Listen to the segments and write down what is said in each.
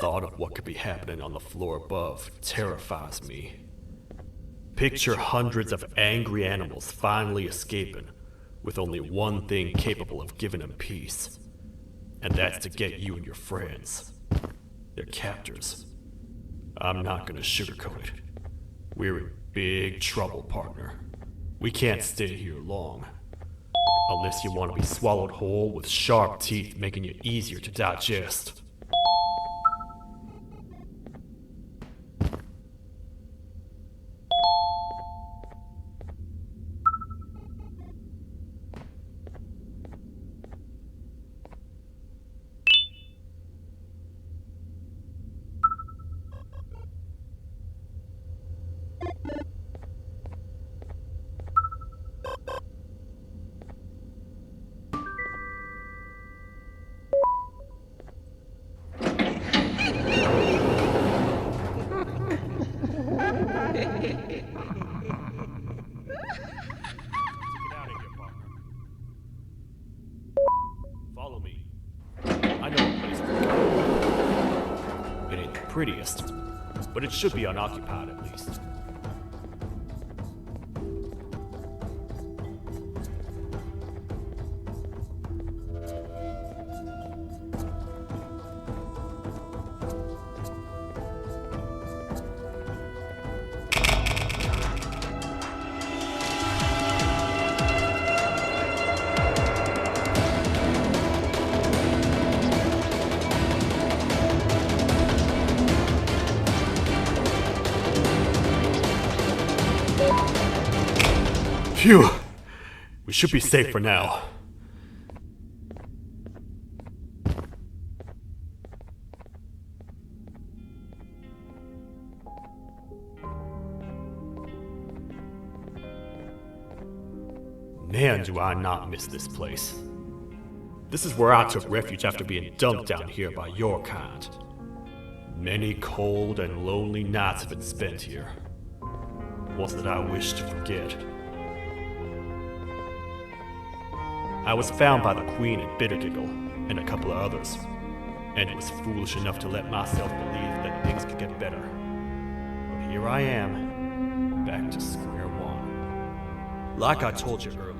thought of what could be happening on the floor above terrifies me. Picture hundreds of angry animals finally escaping, with only one thing capable of giving them peace. And that's to get you and your friends, their captors. I'm not gonna sugarcoat it. We're in big trouble, partner. We can't stay here long. Unless you want to be swallowed whole with sharp teeth making you easier to digest. Follow me. I know a place to go. It ain't the prettiest, but it should be unoccupied at least. Phew! We should be safe for now. Man, do I not miss this place. This is where I took refuge after being dumped down here by your kind. Many cold and lonely nights have been spent here. Ones that I wish to forget. I was found by the Queen at Bittergiggle and a couple of others, and was foolish enough to let myself believe that things could get better. But here I am, back to square one. Like I told you earlier,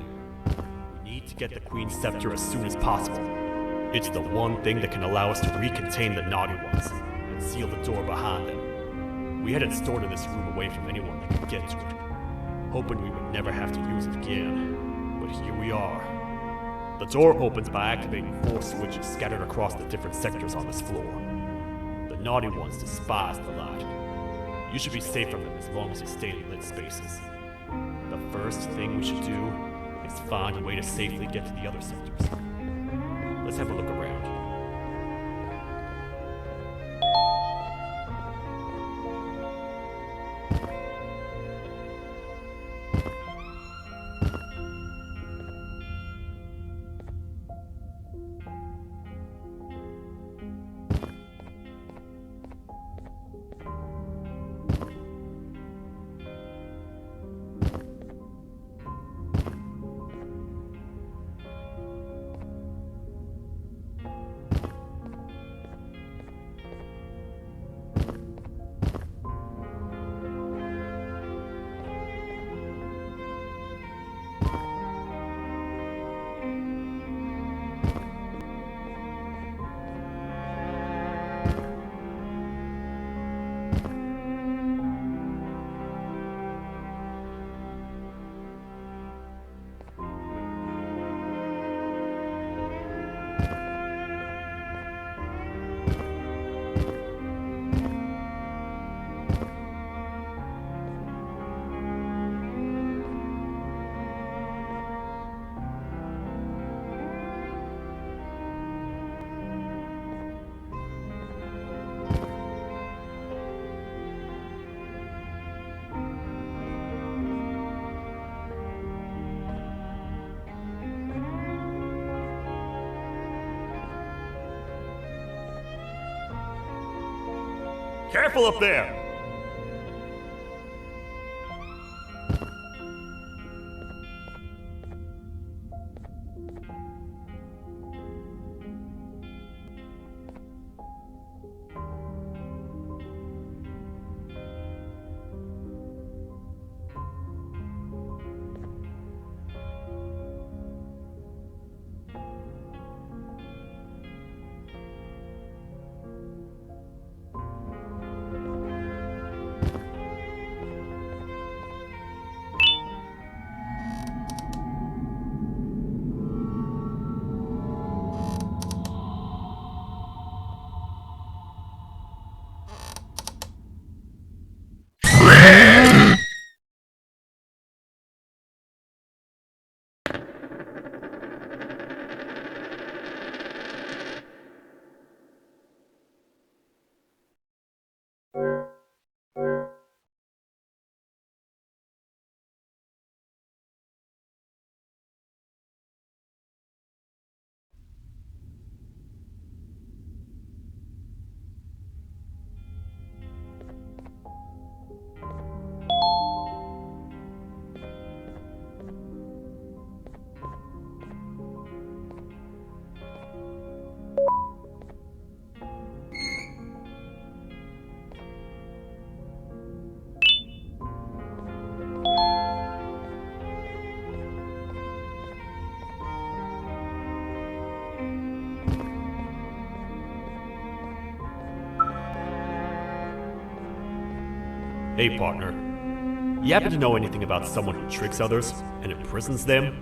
we need to get the Queen's scepter as soon as possible. It's the one thing that can allow us to recontain the naughty ones and seal the door behind them. We had it stored in this room away from anyone that could get to it, hoping we would never have to use it again. But here we are. The door opens by activating 4 switches scattered across the different sectors on this floor. The naughty ones despise the light. You should be safe from them as long as you stay in lit spaces. The first thing we should do is find a way to safely get to the other sectors. Let's have a look around. Careful up there! Hey, partner. You happen to know anything about someone who tricks others and imprisons them?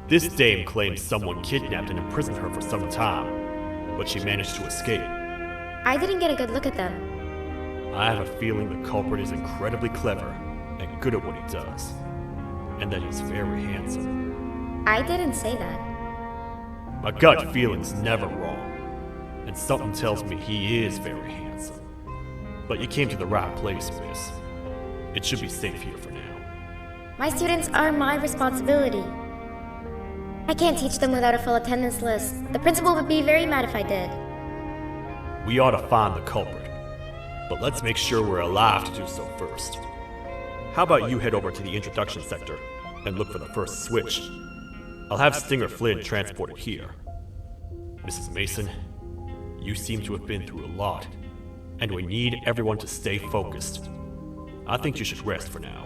This dame claims someone kidnapped and imprisoned her for some time, but she managed to escape. I didn't get a good look at them. I have a feeling the culprit is incredibly clever and good at what he does, and that he's very handsome. I didn't say that. My gut feeling's never wrong, and something tells me he is very handsome. But you came to the right place, miss. It should be safe here for now. My students are my responsibility. I can't teach them without a full attendance list. The principal would be very mad if I did. We ought to find the culprit, but let's make sure we're alive to do so first. How about you head over to the introduction sector and look for the first switch? I'll have Stinger Flynn transported here. Mrs. Mason, you seem to have been through a lot, and we need everyone to stay focused. I think you should rest for now.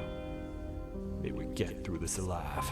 May we get through this alive.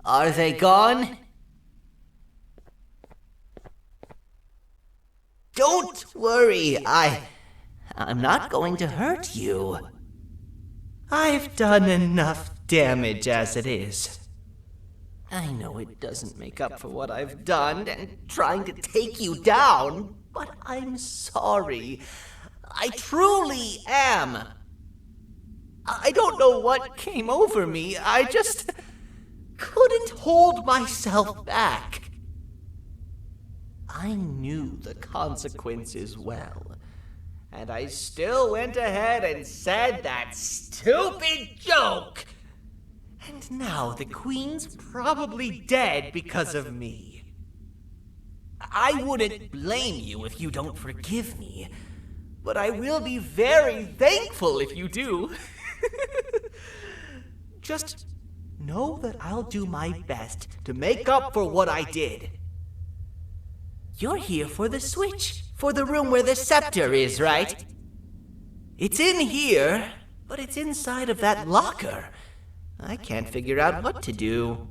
Are they gone? Don't worry, I'm not going to hurt you. I've done enough damage as it is. I know it doesn't make up for what I've done and trying to take you down, but I'm sorry. I truly am. I don't know what came over me. I just couldn't hold myself back. I knew the consequences well, and I still went ahead and said that stupid joke. And now the Queen's probably dead because of me. I wouldn't blame you if you don't forgive me, but I will be very thankful if you do. Just know that I'll do my best to make up for what I did. You're here for the switch, for the room where the scepter is, right? It's in here, but it's inside of that locker. I can't figure out what to do.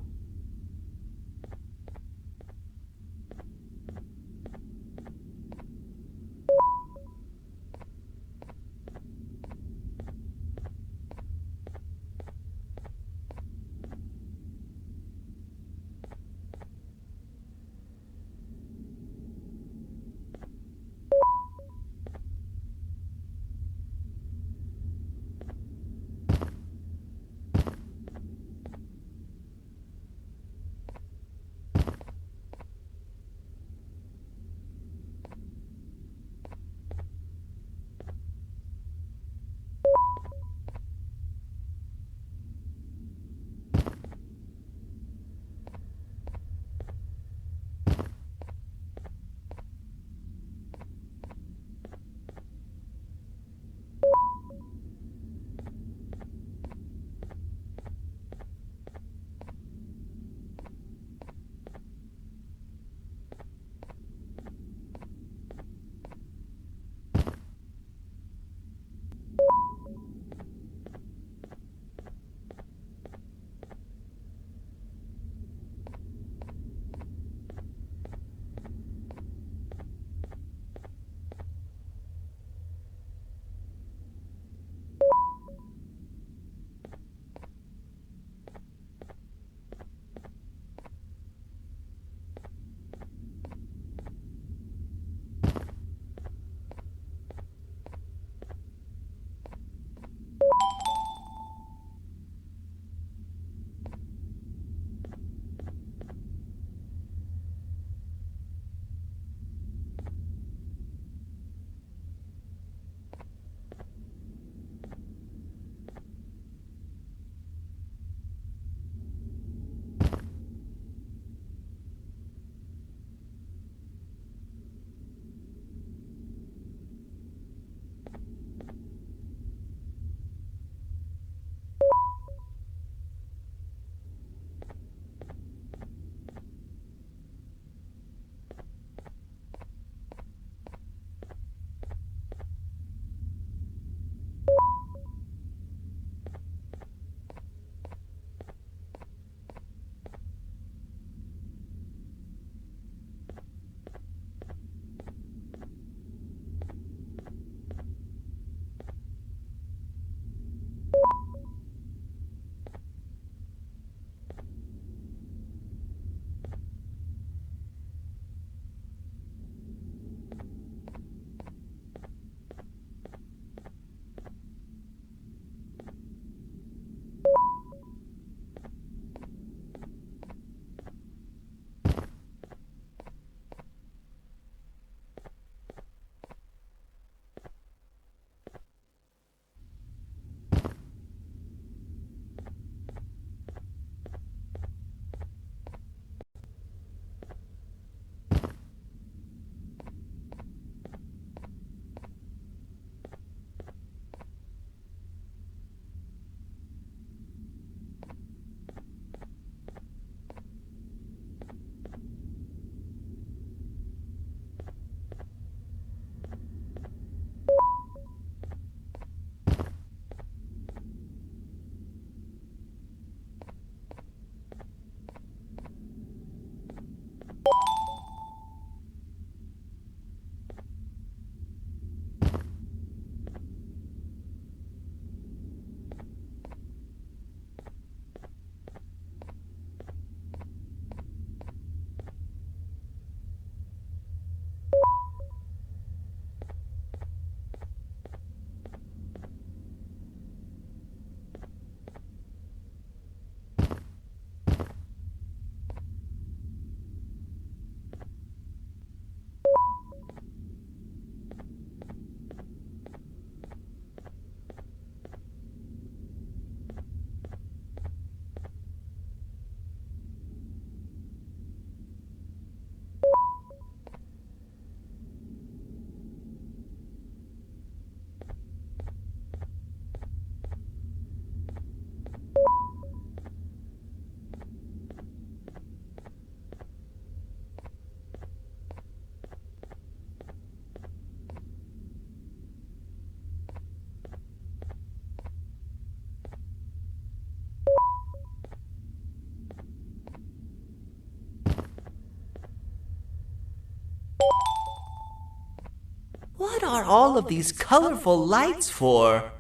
What are all of these colorful lights for?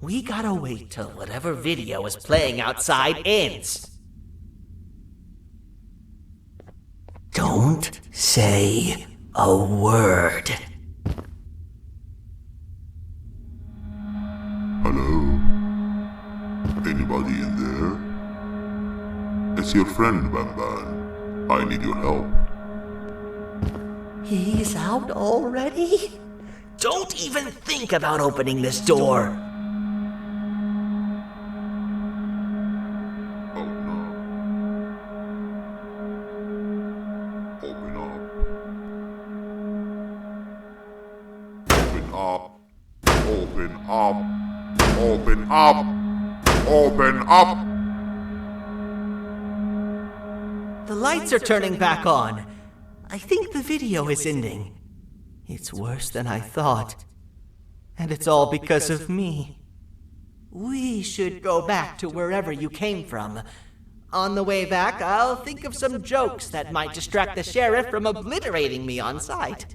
We gotta wait till whatever video is playing outside ends. Don't say a word. Hello? Anybody in there? It's your friend, Banban. I need your help. He's out already? Don't even think about opening this door. Oh no. Open up. Open up. Open up. Open up. Open up. The lights are turning back on. I think the video is ending. It's worse than I thought. And it's all because of me. We should go back to wherever you came from. On the way back, I'll think of some jokes that might distract the sheriff from obliterating me on sight.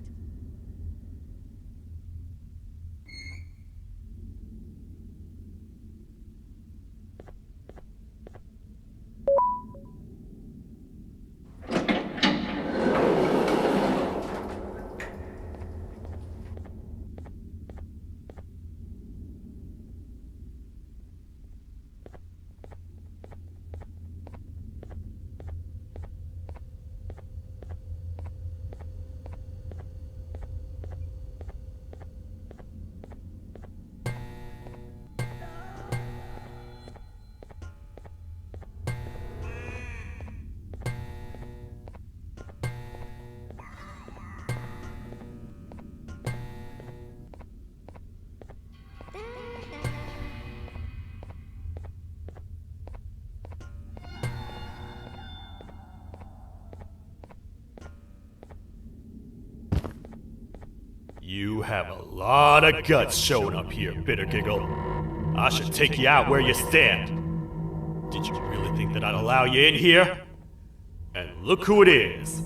You have a lot of guts showing up here, Bitter Giggle. I should take you out where you stand. Did you really think that I'd allow you in here? And look who it is.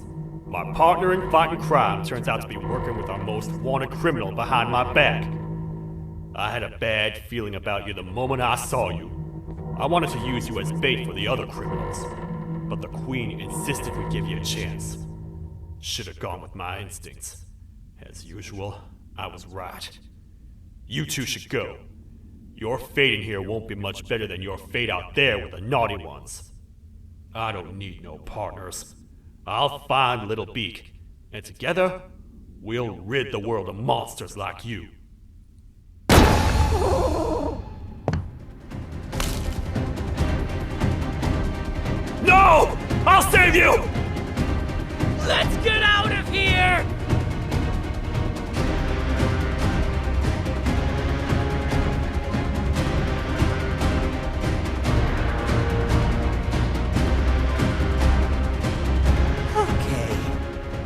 My partner in fighting crime turns out to be working with our most wanted criminal behind my back. I had a bad feeling about you the moment I saw you. I wanted to use you as bait for the other criminals, but the Queen insisted we give you a chance. Should have gone with my instincts. As usual, I was right. You two should go. Your fate in here won't be much better than your fate out there with the naughty ones. I don't need no partners. I'll find Little Beak, and together, we'll rid the world of monsters like you. No! I'll save you! Let's get out of here!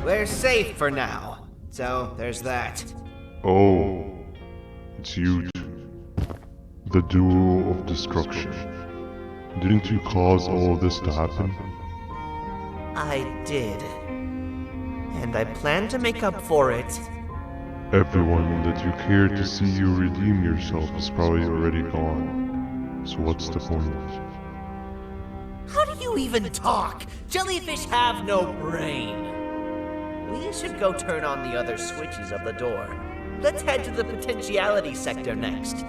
we're safe for now. So, there's that. Oh, it's you two. The duo of destruction. Didn't you cause all of this to happen? I did. And I plan to make up for it. Everyone that you cared to see you redeem yourself is probably already gone. So what's the point? How do you even talk? Jellyfish have no brain. We should go turn on the other switches of the door. Let's head to the potentiality sector next.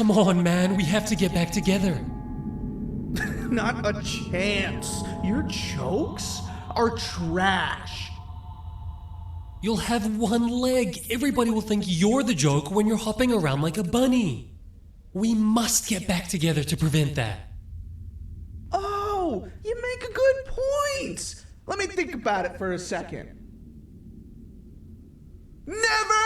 Come on, man, we have to get back together. Not a chance. Your jokes are trash. You'll have one leg. Everybody will think you're the joke when you're hopping around like a bunny. We must get back together to prevent that. Oh, you make a good point. Let me think about it for a second. Never!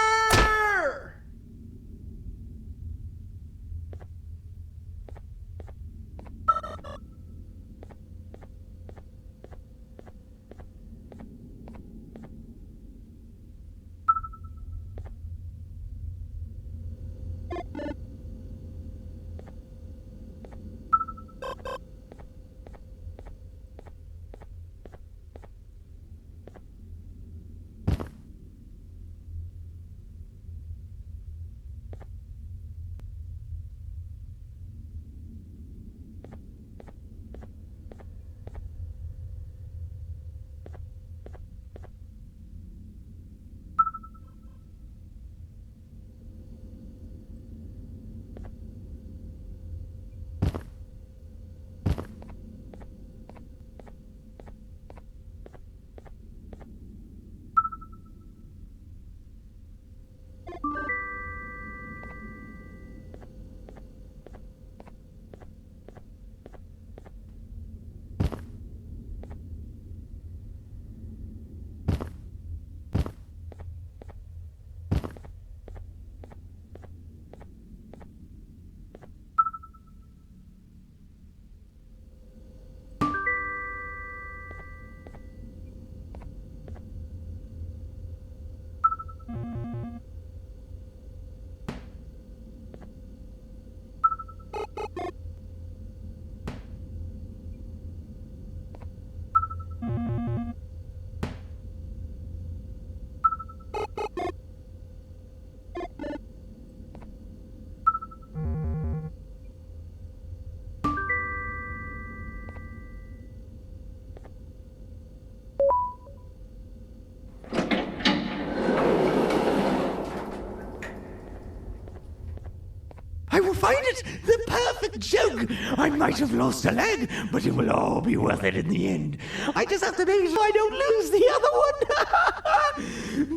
find it the perfect joke. I might have lost a leg, but it will all be worth it in the end. I just have to make sure I don't lose the other one.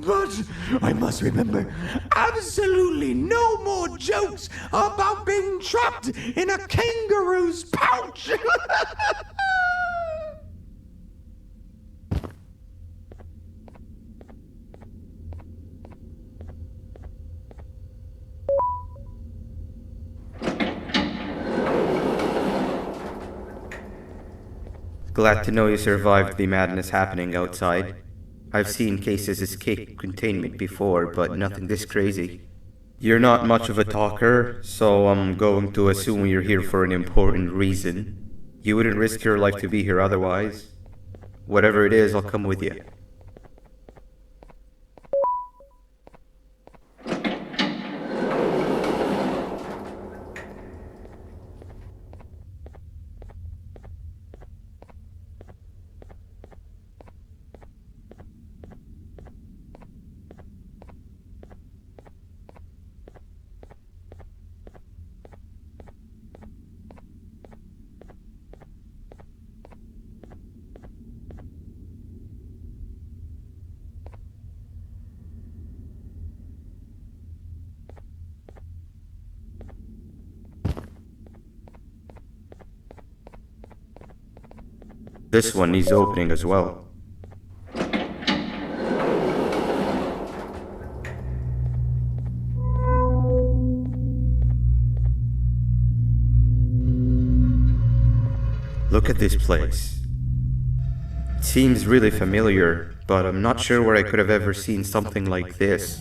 But I must remember, absolutely no more jokes about being trapped in a kangaroo's pouch. Glad to know you survived the madness happening outside. I've seen cases escape containment before, but nothing this crazy. You're not much of a talker, so I'm going to assume you're here for an important reason. You wouldn't risk your life to be here otherwise. Whatever it is, I'll come with you. This one needs opening as well. Look at this place. It seems really familiar, but I'm not sure where I could have ever seen something like this.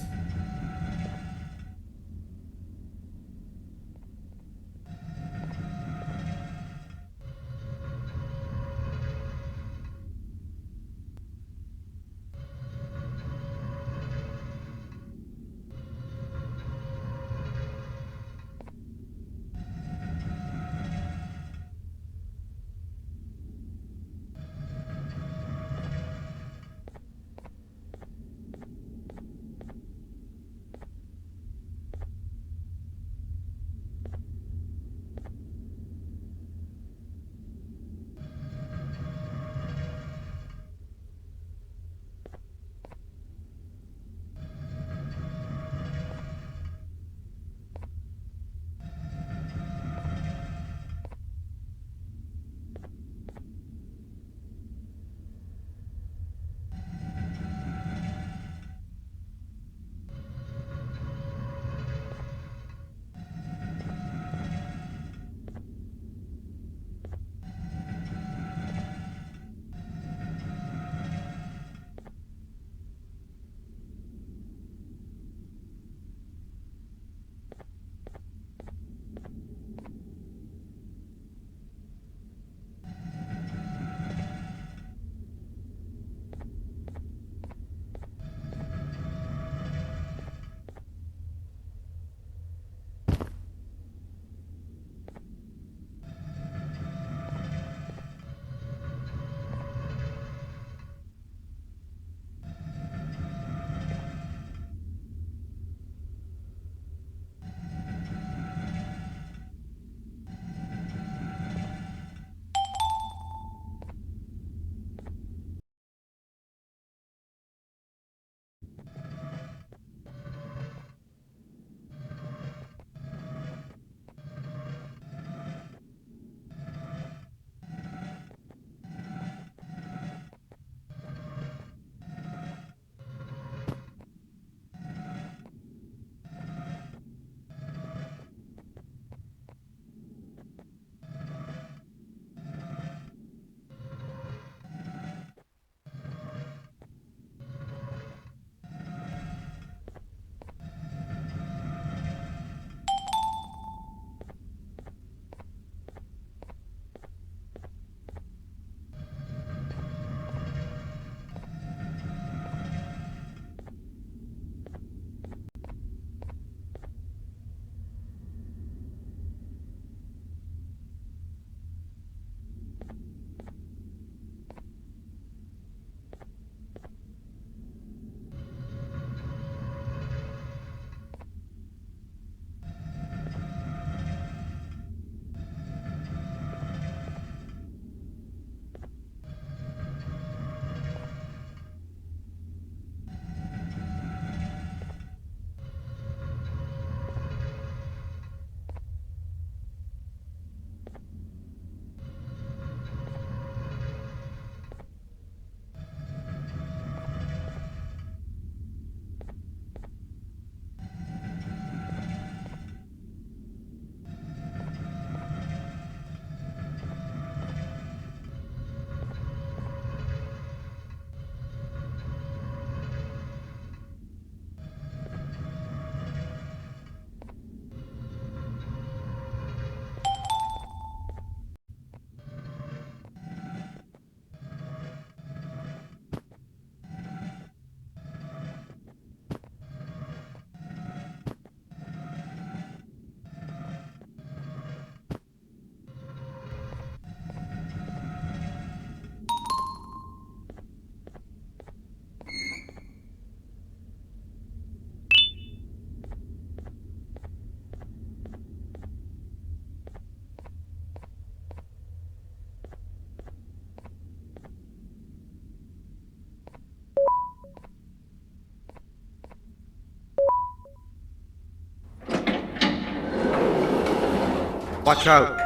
Watch out!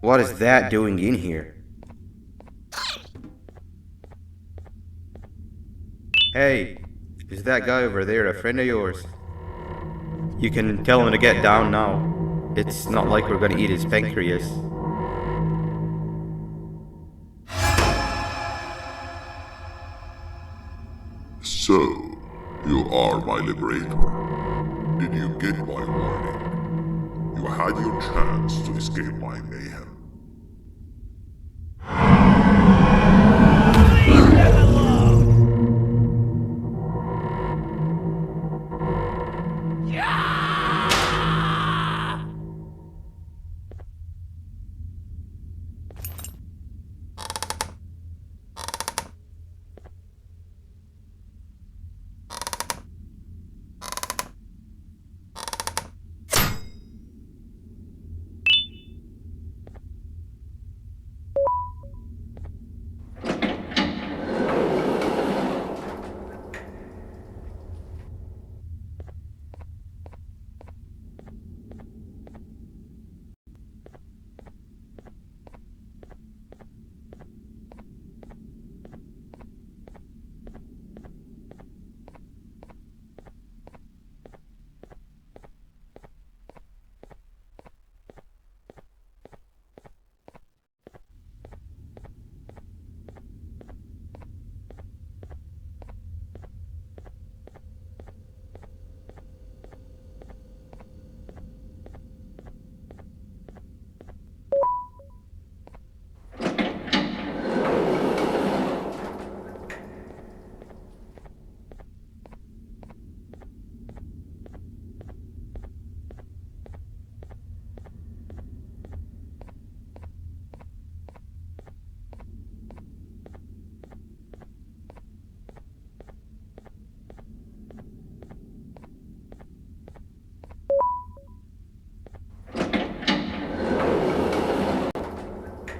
What is that doing in here? Hey, is that guy over there a friend of yours? You can tell him to get down now. It's not like we're gonna eat his pancreas. So, you are my liberator. Did you get my warning? You had your chance to escape my mayhem.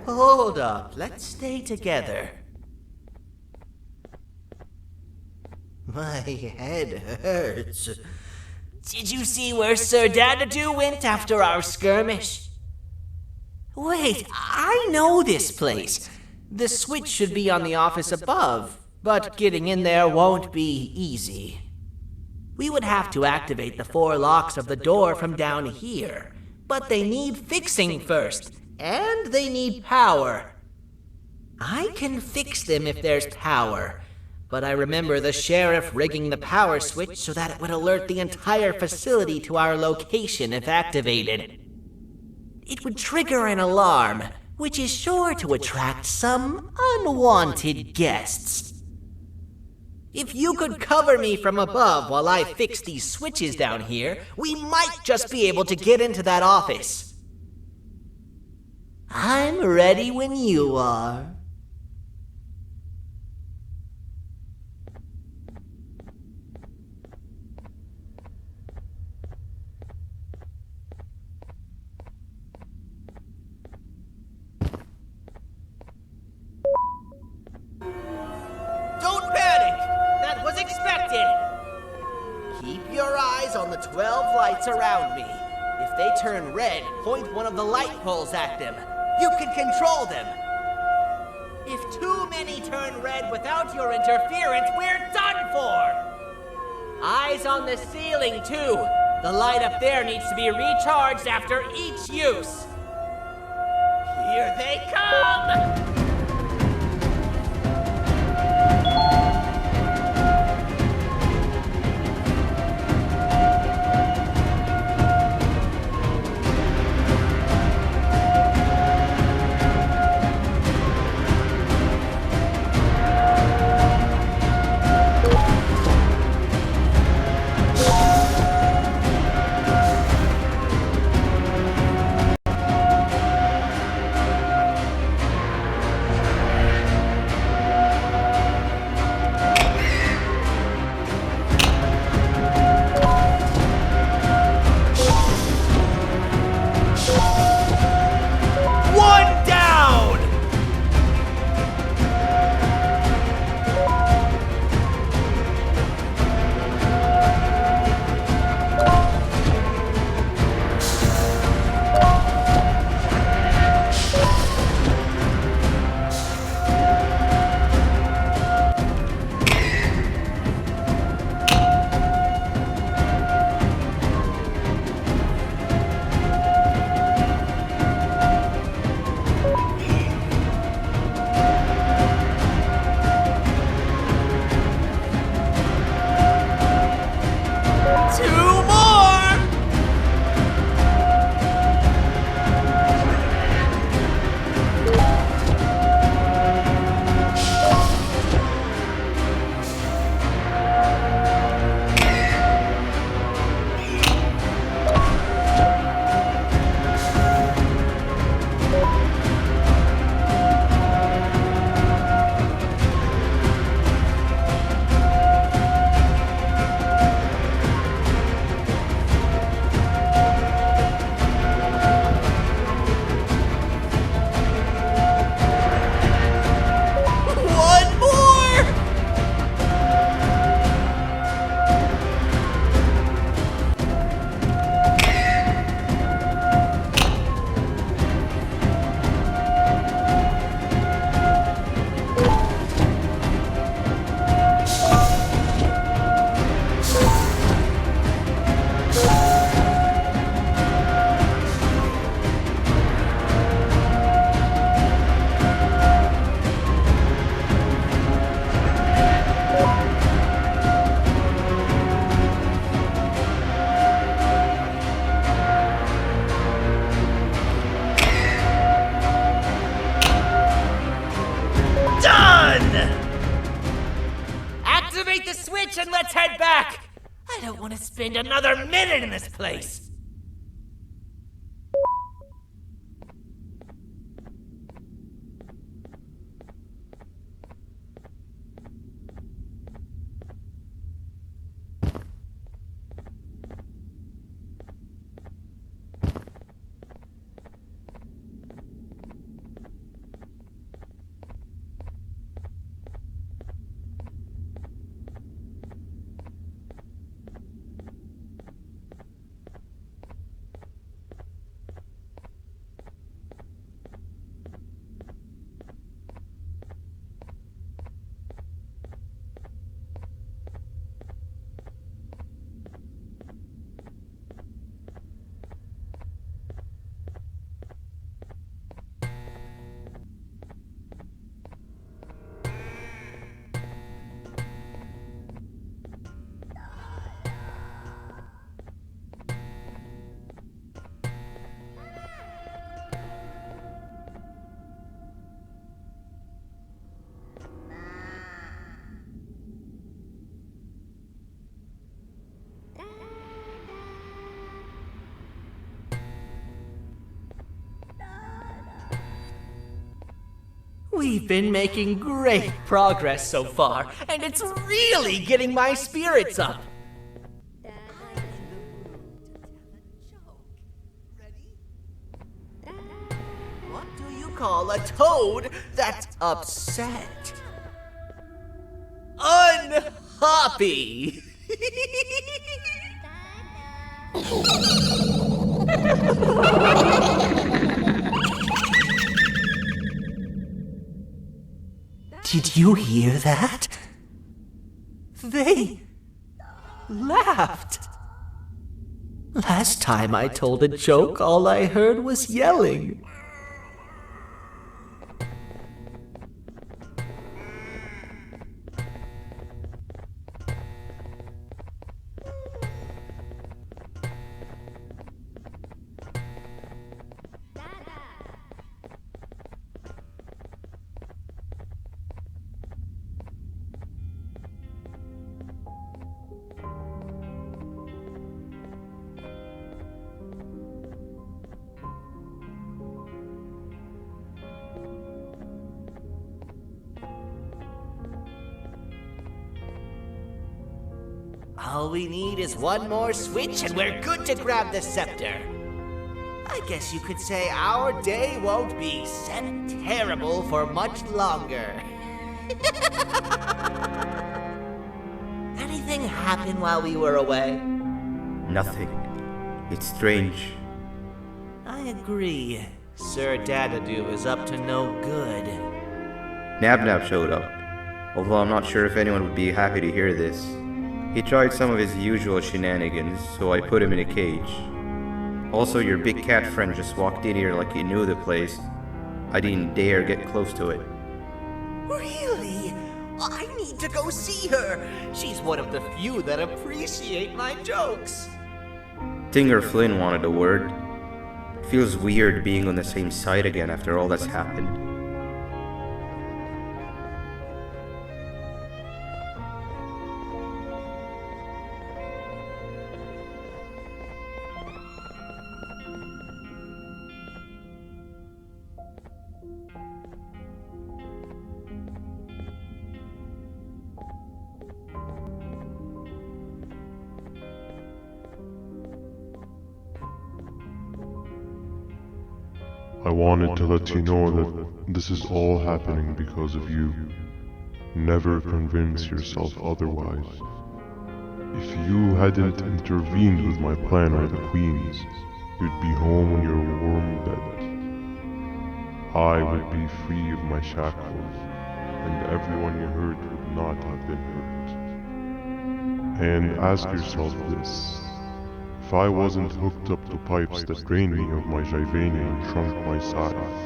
Hold up, let's stay together. My head hurts. Did you see where Sir Dadadoo went after our skirmish? Wait, I know this place. The switch should be on the office above, but getting in there won't be easy. We would have to activate the 4 locks of the door from down here, but they need fixing first. And they need power. I can fix them if there's power, but I remember the sheriff rigging the power switch so that it would alert the entire facility to our location if activated. It would trigger an alarm, which is sure to attract some unwanted guests. If you could cover me from above while I fix these switches down here, we might just be able to get into that office. I'm ready when you are. Don't panic! That was expected! Keep your eyes on the 12 lights around me. If they turn red, point one of the light poles at them. You can control them. If too many turn red without your interference, we're done for! Eyes on the ceiling, too. The light up there needs to be recharged after each use. Here they come! let's head back! I don't want to spend another minute in this place! We've been making great progress so far, and it's really getting my spirits up. What do you call a toad that's upset? Unhappy! Did you hear that? They laughed. Last time I told a joke, all I heard was yelling. All we need is one more switch and we're good to grab the scepter. I guess you could say our day won't be terrible for much longer. Anything happen while we were away? Nothing. It's strange. I agree. Sir Dadadoo is up to no good. Nab showed up, although I'm not sure if anyone would be happy to hear this. He tried some of his usual shenanigans, so I put him in a cage. Also, your big cat friend just walked in here like he knew the place. I didn't dare get close to it. Really? I need to go see her. She's one of the few that appreciate my jokes. Tinger Flynn wanted a word. It feels weird being on the same side again after all that's happened. I wanted to let you know that this is all happening because of you. Never convince yourself otherwise. If you hadn't intervened with my plan or the Queen's, you'd be home in your warm bed. I would be free of my shackles, and everyone you hurt would not have been hurt. And ask yourself this. If I wasn't hooked up to pipes that drained me of my Jivania and shrunk my size,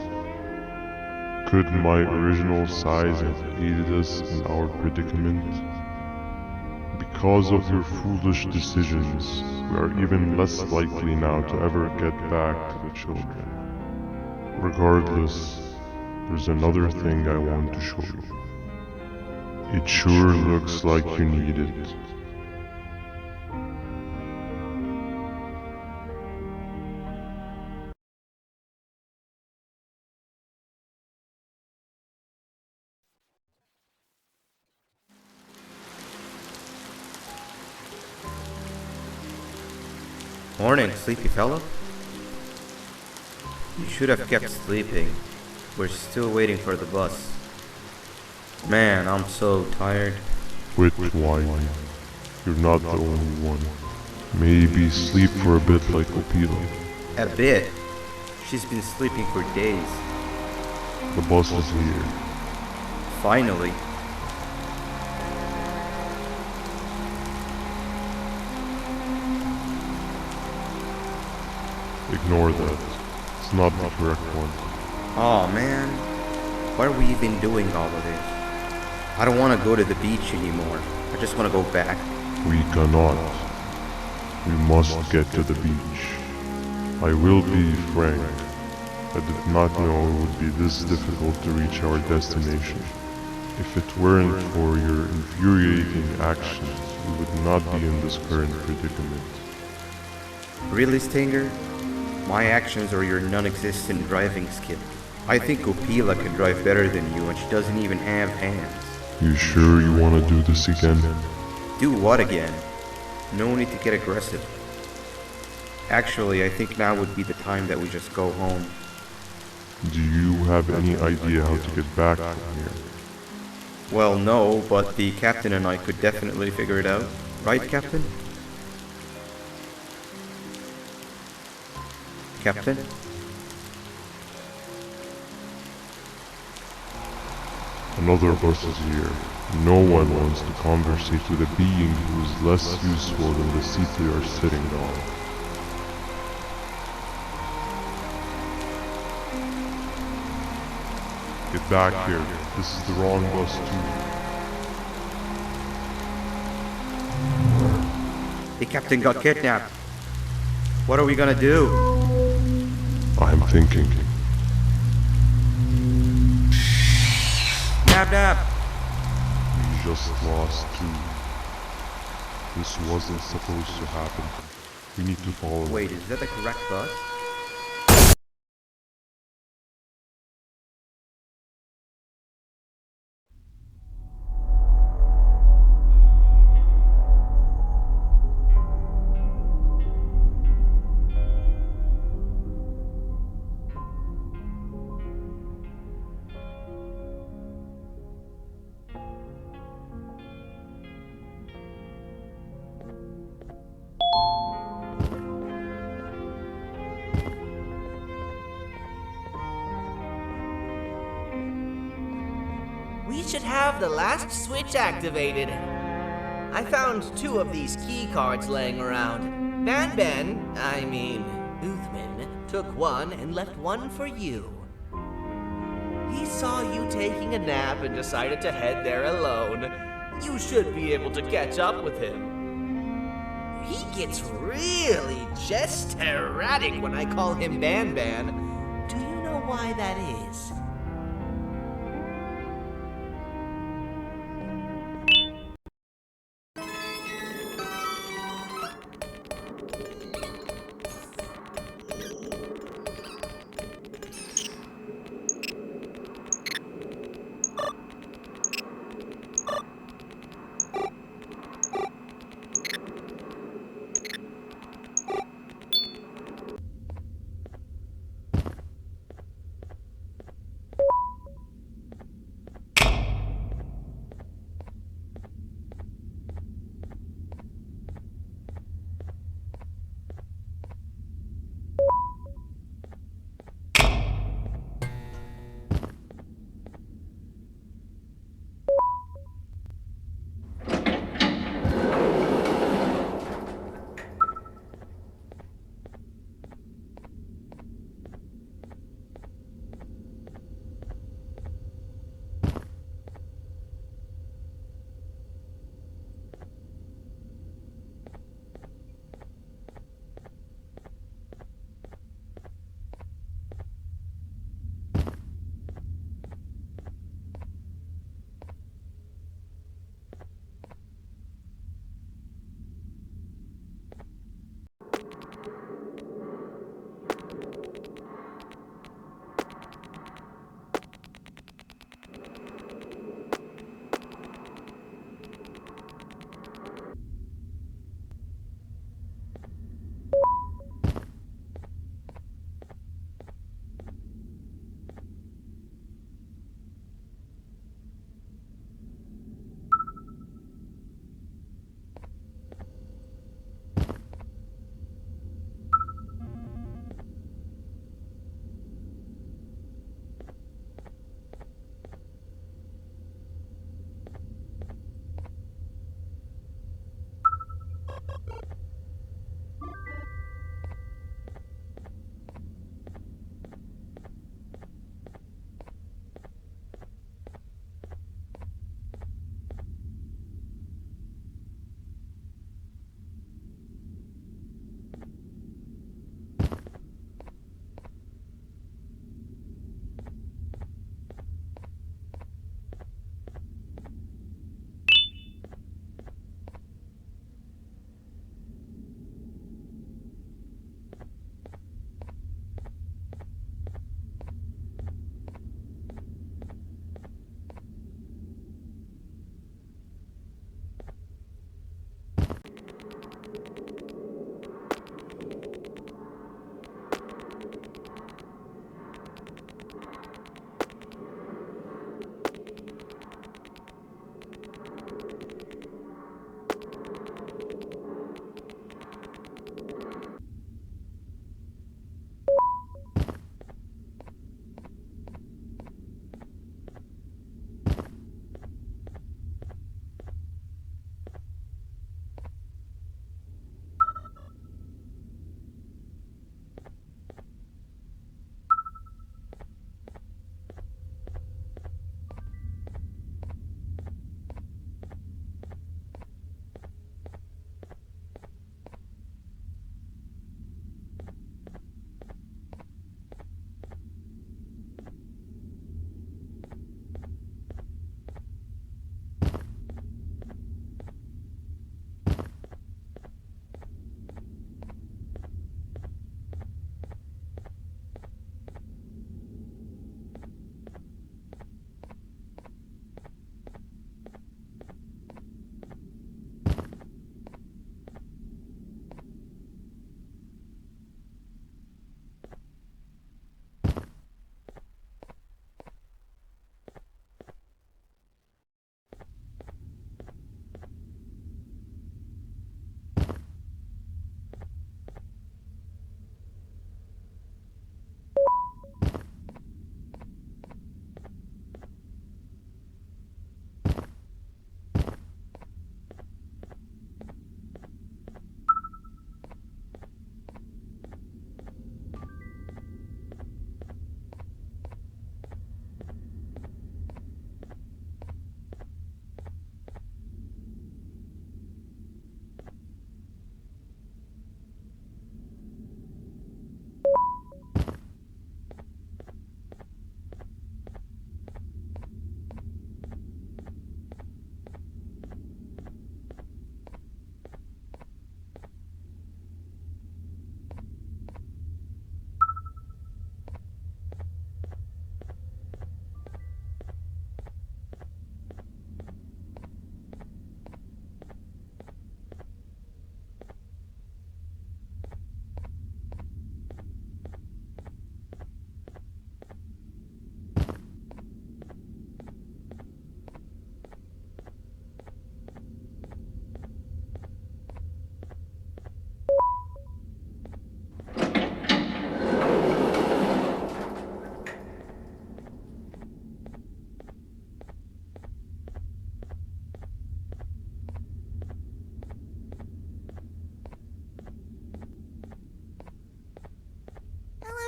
could my original size have aided us in our predicament? Because of your foolish decisions, we are even less likely now to ever get back to the children. Regardless, there's another thing I want to show you. It sure looks like you need it. Morning, sleepy fellow. You should have kept sleeping. We're still waiting for the bus. Man, I'm so tired. Quit whining. You're not the only one. Maybe sleep for a bit like Opila. A bit? She's been sleeping for days. The bus is here. Finally. Ignore that. It's not the correct one. Aw, man. Why are we even doing all of this? I don't want to go to the beach anymore. I just want to go back. We cannot. We must get to the beach. I will be frank. I did not know it would be this difficult to reach our destination. If it weren't for your infuriating actions, we would not be in this current predicament. Really, Stinger? My actions are your non-existent driving skill. I think Opila can drive better than you and she doesn't even have hands. You sure you want to do this again? Do what again? No need to get aggressive. Actually, I think now would be the time that we just go home. Do you have any idea how to get back from here? Well, no, but the captain and I could definitely figure it out. Right, Captain? Captain? Another bus is here. No one wants to conversate with a being who is less useful than the seat they are sitting on. Get back here. This is the wrong bus too. The captain got kidnapped. What are we gonna do? I'm thinking. Nap nap! We just lost two. This wasn't supposed to happen. We need to follow. Wait, is that the correct bus? We should have the last switch activated. I found 2 of these key cards laying around. Banban, Uthman, took one and left one for you. He saw you taking a nap and decided to head there alone. You should be able to catch up with him. He gets really just erratic when I call him Banban. Do you know why that is?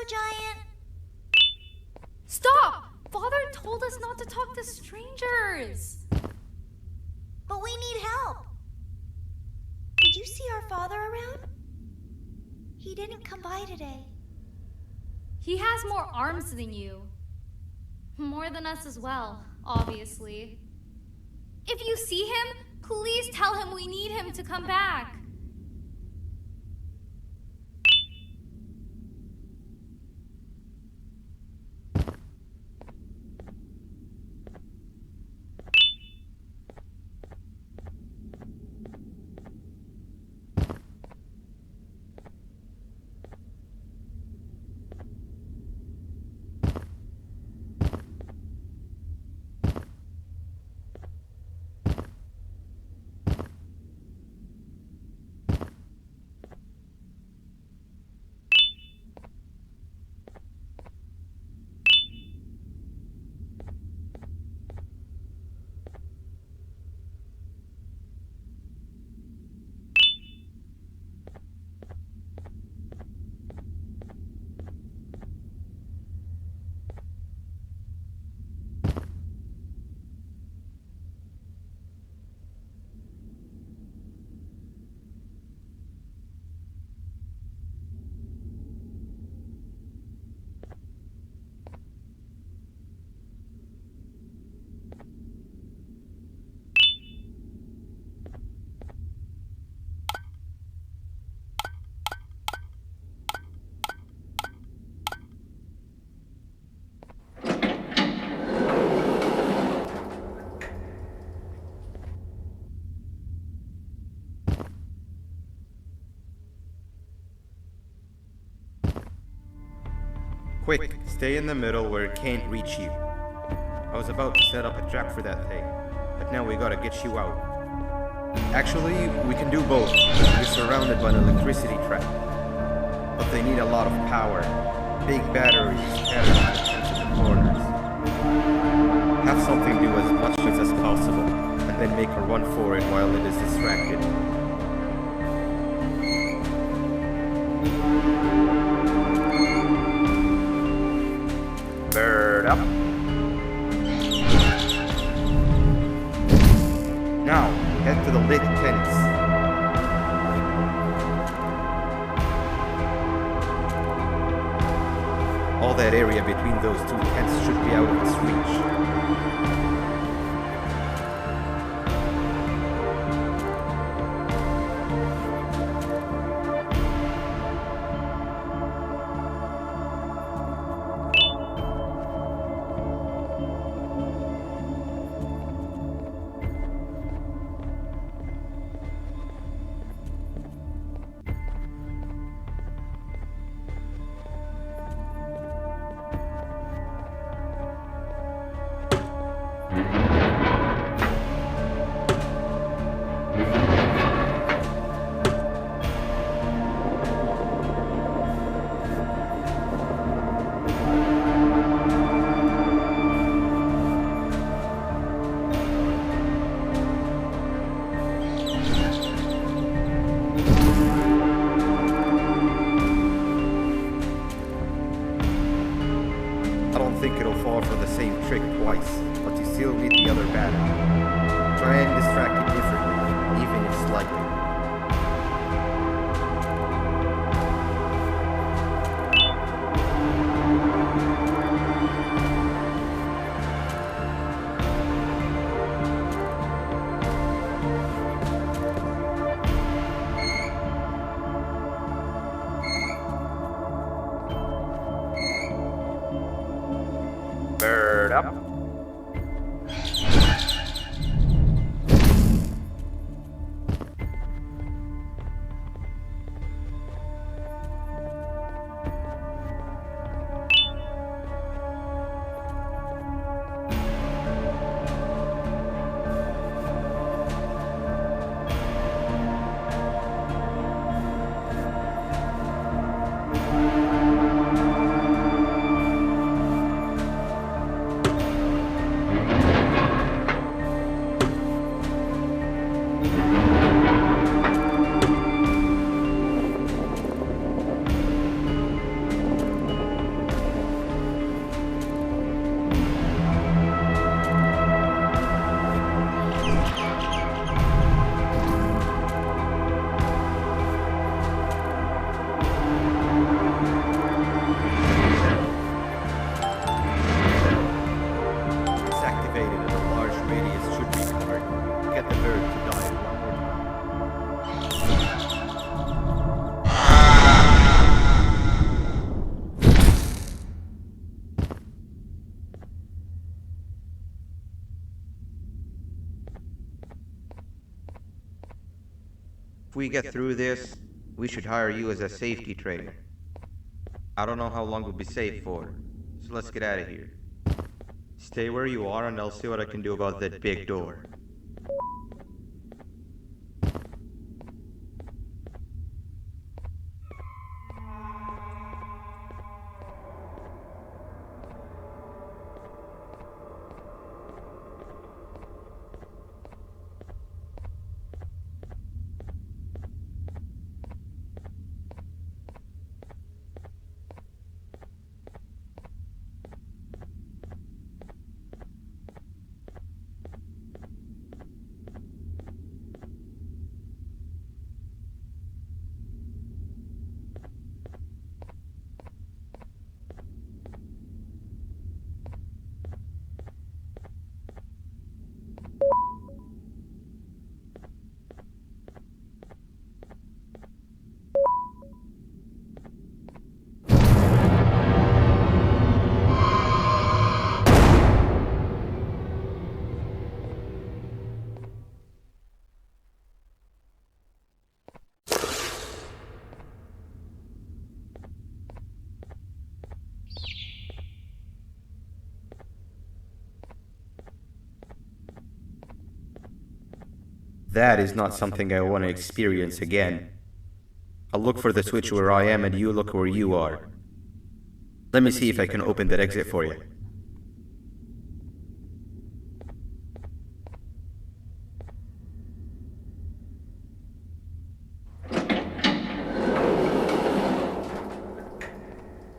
giant? Stop! Father told us not to talk to strangers. But we need help. Did you see our father around? He didn't come by today. He has more arms than you. More than us as well, obviously. If you see him, please tell him we need him to come back. Quick, stay in the middle where it can't reach you. I was about to set up a trap for that thing, but now we gotta get you out. Actually, we can do both. You're surrounded by an electricity trap. But they need a lot of power. Big batteries scattered on the sensitive corners. Have something do as much as possible, and then make a run for it while it is distracted. Bird up. Now, head to the lit tents. All that area between those two tents should be out of its reach. Bird up. If we get through this, we should hire you as a safety trainer. I don't know how long we'll be safe for, so let's get out of here. Stay where you are and I'll see what I can do about that big door. That is not something I want to experience again. I'll look for the switch where I am and you look where you are. Let me see if I can open that exit for you.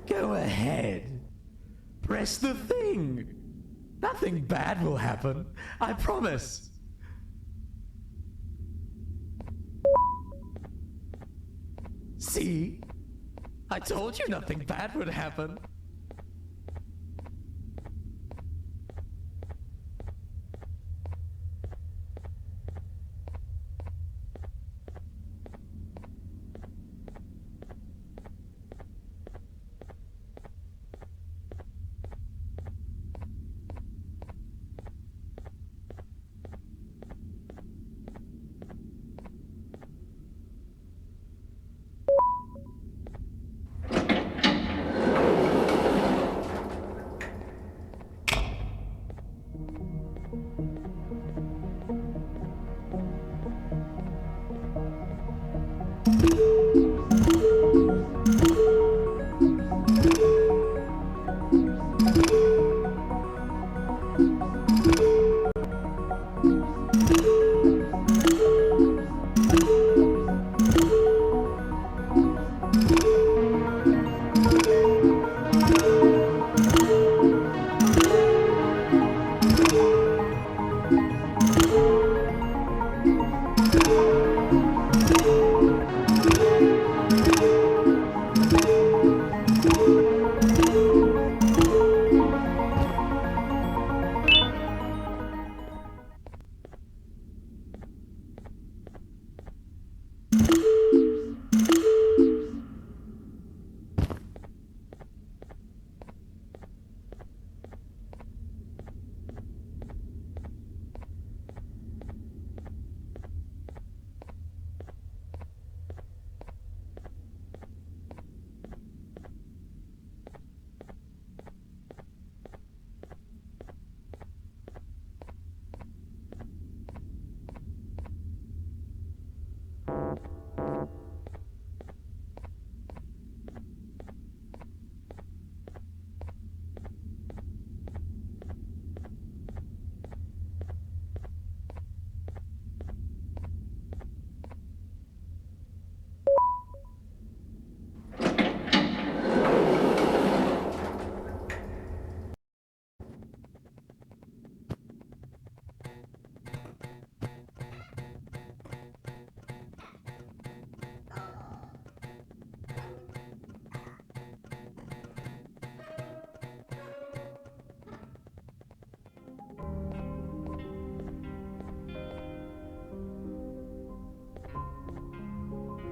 Go ahead. Press the thing. Nothing bad will happen. I promise. See? I told you nothing bad would happen.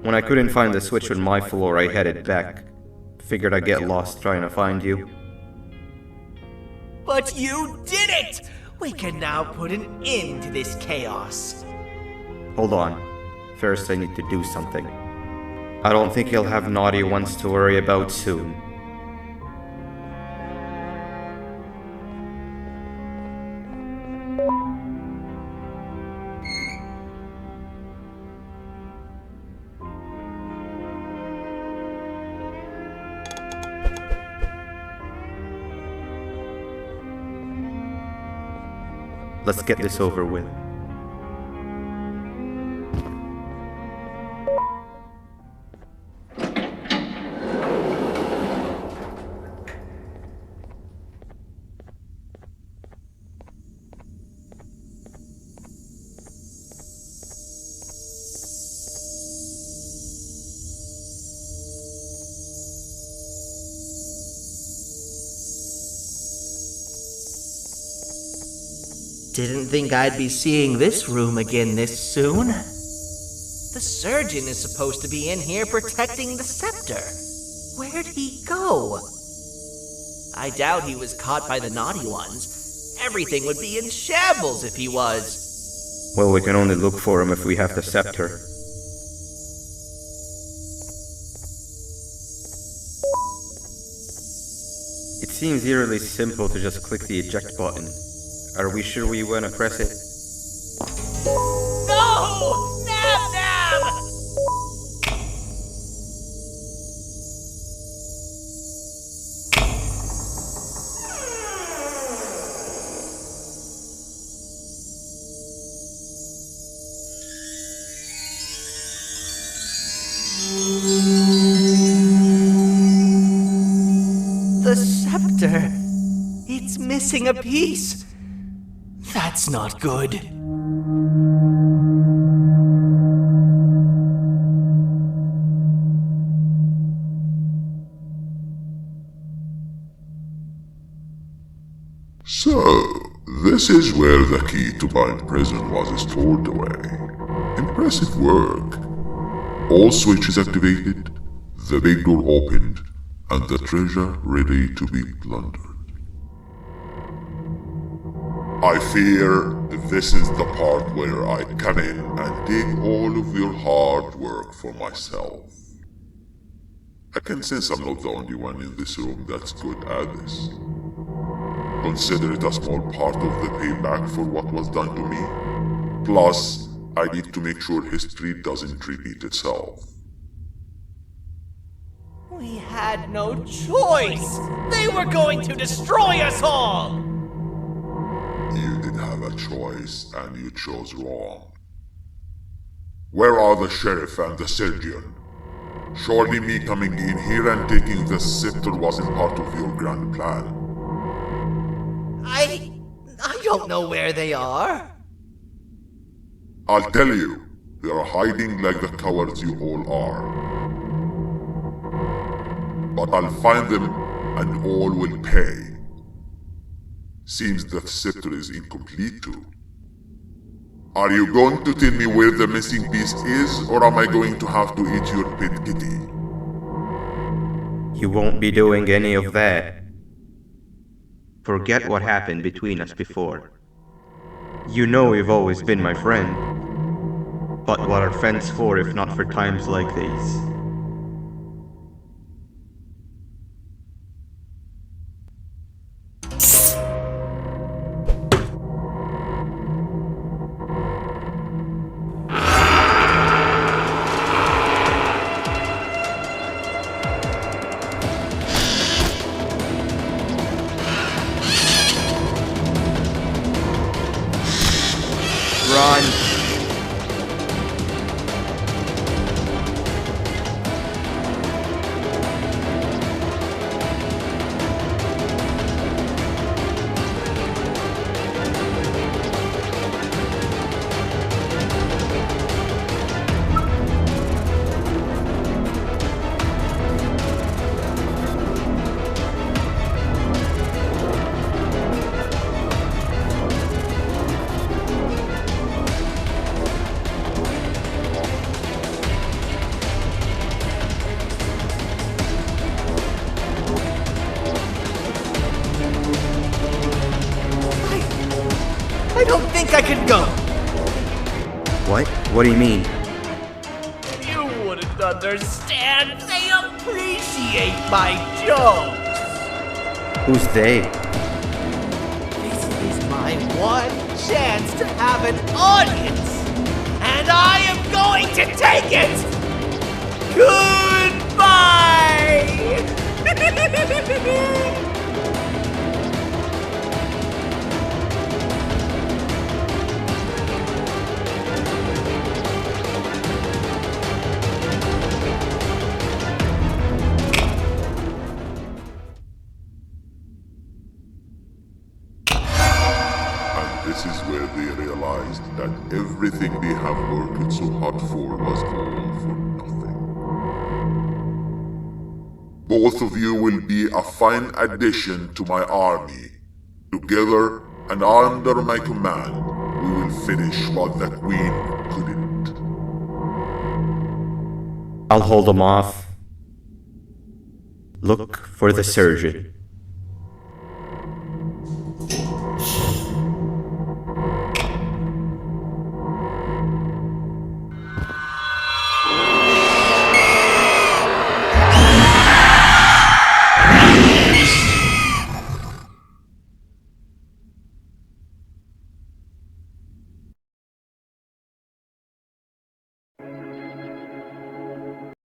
When I couldn't find the switch on my floor, I headed back. Figured I'd get lost trying to find you. But you did it! We can now put an end to this chaos. Hold on. first I need to do something. I don't think he'll have naughty ones to worry about soon. Let's get this over with. Didn't think I'd be seeing this room again this soon. The surgeon is supposed to be in here protecting the scepter. Where'd he go? I doubt he was caught by the naughty ones. Everything would be in shambles if he was. Well, we can only look for him if we have the scepter. It seems eerily simple to just click the eject button. Are we sure we want to press it? No! Nab Nab! The scepter. It's missing a piece. That's not good. So, this is where the key to Bind Prison was stored away. Impressive work. All switches activated, the big door opened, and the treasure ready to be plundered. I fear this is the part where I come in and take all of your hard work for myself. I can sense I'm not the only one in this room that's good at this. Consider it a small part of the payback for what was done to me. Plus, I need to make sure history doesn't repeat itself. We had no choice! They were going to destroy us all! You did have a choice, and you chose wrong. Where are the sheriff and the surgeon? Surely me coming in here and taking the scepter wasn't part of your grand plan. I don't know where they are. I'll tell you, they are hiding like the cowards you all are. But I'll find them, and all will pay. Seems that scepter is incomplete too. Are you going to tell me where the missing piece is, or am I going to have to eat your pet kitty? You won't be doing any of that. Forget what happened between us before. You know you've always been my friend. But what are friends for if not for times like these? Run! I don't think I can go. What? What do you mean? understand. They appreciate my jokes. Who's they? This is my one chance to have an audience, and I am going to take it. Goodbye. This is where they realized that everything they have worked so hard for was all for nothing. Both of you will be a fine addition to my army. Together and under my command, we will finish what the Queen couldn't. I'll hold them off. Look for the surgeon.